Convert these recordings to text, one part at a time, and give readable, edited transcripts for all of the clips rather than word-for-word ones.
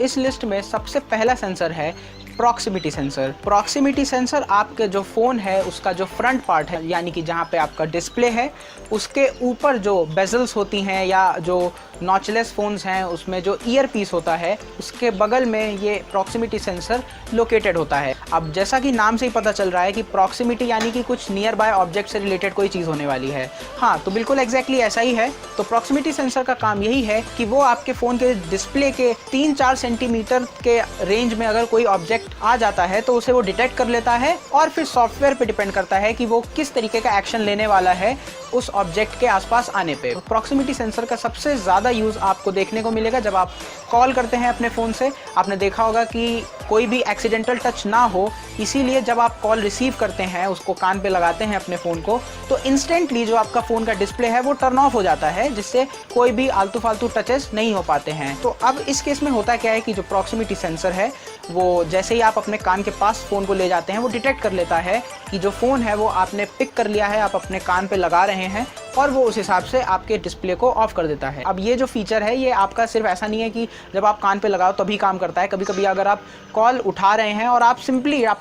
इस लिस्ट में सबसे पहला सेंसर है प्रॉक्सिमिटी सेंसर। प्रॉक्सिमिटी सेंसर आपके जो फ़ोन है उसका जो फ्रंट पार्ट है, यानी कि जहाँ पे आपका डिस्प्ले है, उसके ऊपर जो बेजल्स होती हैं या जो नॉचलेस फ़ोन्स हैं उसमें जो ईयर पीस होता है उसके बगल में ये प्रॉक्सिमिटी सेंसर लोकेटेड होता है। अब जैसा कि नाम से ही पता चल रहा है कि प्रॉक्सिमिटी यानी कि कुछ नियर बाय ऑब्जेक्ट से रिलेटेड कोई चीज़ होने वाली है। हाँ, तो बिल्कुल एग्जैक्टली ऐसा ही है। तो प्रॉक्सिमिटी सेंसर का काम यही है कि वो आपके फ़ोन के डिस्प्ले के 3-4 सेंटीमीटर के रेंज में अगर कोई ऑब्जेक्ट आ जाता है तो उसे वो डिटेक्ट कर लेता है और फिर सॉफ्टवेयर पे डिपेंड करता है कि वो किस तरीके का एक्शन लेने वाला है उस ऑब्जेक्ट के आसपास आने पे। प्रॉक्सिमिटी सेंसर का सबसे ज़्यादा यूज़ आपको देखने को मिलेगा जब आप कॉल करते हैं अपने फ़ोन से। आपने देखा होगा कि कोई भी एक्सीडेंटल टच ना हो, इसीलिए जब आप कॉल रिसीव करते हैं, उसको कान पे लगाते हैं अपने फ़ोन को, तो इंस्टेंटली जो आपका फ़ोन का डिस्प्ले है वो टर्न ऑफ हो जाता है, जिससे कोई भी आलतू फालतू टचेस नहीं हो पाते हैं। तो अब इस केस में होता क्या है कि जो प्रॉक्सिमिटी सेंसर है वो जैसे ही आप अपने कान के पास फ़ोन को ले जाते हैं वो डिटेक्ट कर लेता है कि जो फ़ोन है वो आपने पिक कर लिया है, आप अपने कान पे लगा रहे हैं, और वो उस हिसाब से आपके डिस्प्ले को ऑफ कर देता है। अब ये जो फीचर है ये आपका सिर्फ ऐसा नहीं है कि जब आप कान पे लगाओ तभी काम करता है। कभी कभी अगर आप कॉल उठा रहे हैं और आप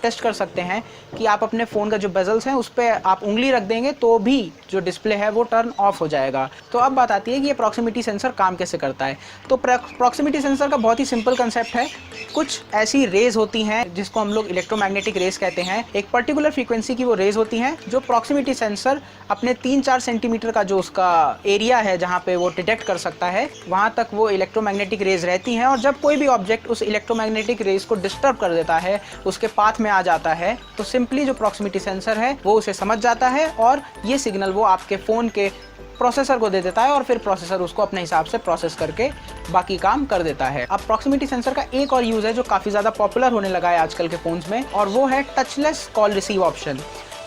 टेस्ट कर सकते हैं कि आप अपने फ़ोन का जो बेजल्स हैं उस पर आप उंगली रख देंगे तो भी जो डिस्प्ले है वो टर्न ऑफ हो जाएगा। तो अब बात आती है कि ये प्रॉक्सिमिटी सेंसर काम कैसे करता है। तो प्रॉक्सिमिटी सेंसर का बहुत ही सिंपल कंसेप्ट है। कुछ ऐसी रेज होती हैं जिसको हम लोग इलेक्ट्रोमैग्नेटिक रेज कहते हैं। एक पर्टिकुलर फ्रीक्वेंसी की वो रेज होती हैं जो प्रॉक्सिमिटी सेंसर अपने 3-4 सेंटीमीटर का जो उसका एरिया है जहाँ पे वो डिटेक्ट कर सकता है, वहाँ तक वो इलेक्ट्रोमैग्नेटिक रेज रहती हैं। और जब कोई भी ऑब्जेक्ट उस इलेक्ट्रोमैग्नेटिक रेज को डिस्टर्ब कर देता है, उसके पाथ में आ जाता है, तो सिंपली जो प्रॉक्सिमिटी सेंसर है वो उसे समझ जाता है और ये सिग्नल वो आपके फ़ोन के प्रोसेसर को दे देता है और फिर प्रोसेसर उसको अपने हिसाब से प्रोसेस करके बाकी काम कर देता है। अब प्रॉक्सिमिटी सेंसर का एक और यूज़ है जो काफ़ी ज़्यादा पॉपुलर होने लगा है आजकल के फ़ोन्स में, और वो है टचलेस कॉल रिसीव ऑप्शन।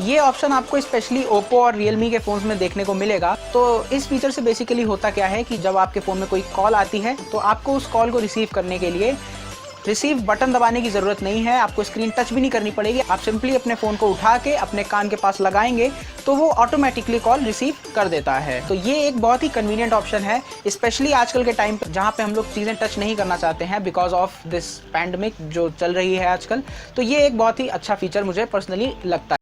ये ऑप्शन आपको स्पेशली ओप्पो और रियलमी के फ़ोन्स में देखने को मिलेगा। तो इस फीचर से बेसिकली होता क्या है कि जब आपके फ़ोन में कोई कॉल आती है तो आपको उस कॉल को रिसीव करने के लिए रिसीव बटन दबाने की ज़रूरत नहीं है, आपको स्क्रीन टच भी नहीं करनी पड़ेगी। आप सिंपली अपने फ़ोन को उठा के अपने कान के पास लगाएंगे तो वो ऑटोमेटिकली कॉल रिसीव कर देता है। तो ये एक बहुत ही कन्वीनियंट ऑप्शन है, स्पेशली आजकल के टाइम पे जहाँ पे हम लोग चीज़ें टच नहीं करना चाहते हैं बिकॉज ऑफ दिस पैंडमिक जो चल रही है आजकल। तो ये एक बहुत ही अच्छा फीचर मुझे पर्सनली लगता है।